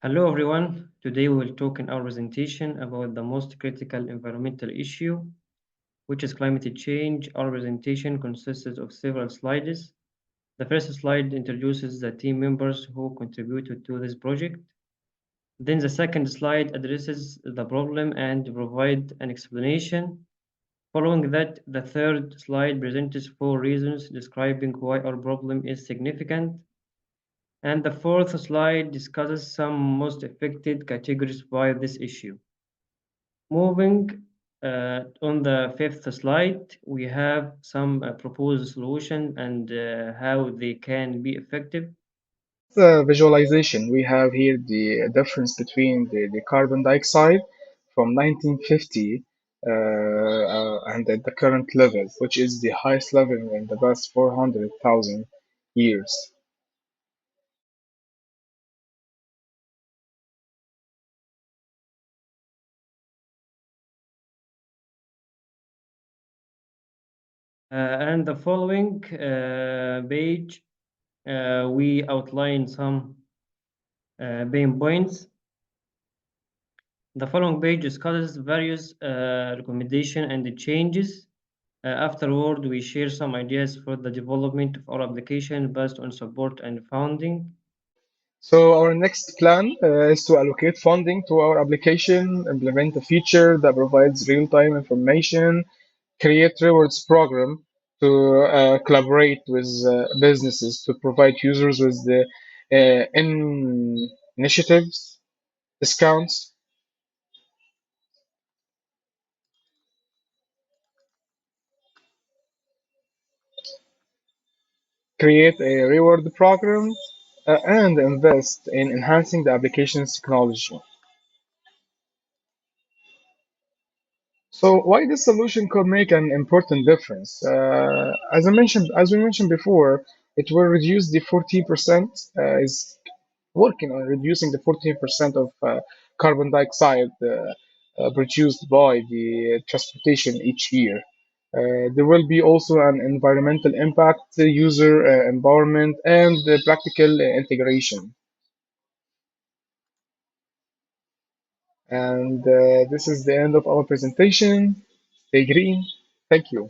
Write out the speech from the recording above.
Hello everyone. Today we will talk in our presentation about the most critical environmental issue, which is climate change. Our presentation consists of several slides. The first slide introduces the team members who contributed to this project. Then the second slide addresses the problem and provide an explanation. Following that, the third slide presents four reasons describing why our problem is significant. And the fourth slide discusses some most affected categories by this issue. Moving on the fifth slide, we have some proposed solution and how they can be effective. The visualization, we have here the difference between the carbon dioxide from 1950 and at the current level, which is the highest level in the past 400,000 years. And the following page, we outline some main points. The following page discusses various recommendations and the changes. Afterward, we share some ideas for the development of our application based on support and funding. So our next plan is to allocate funding to our application, implement a feature that provides real-time information, create rewards program to collaborate with businesses to provide users with the initiatives, discounts, create a reward program, and invest in enhancing the application's technology. So why this solution could make an important difference? As we mentioned before, it will reduce the 14%, is working on reducing the 14% of carbon dioxide produced by the transportation each year. There will be also an environmental impact, user empowerment, and practical integration. And this is the end of our presentation. Stay green. Thank you.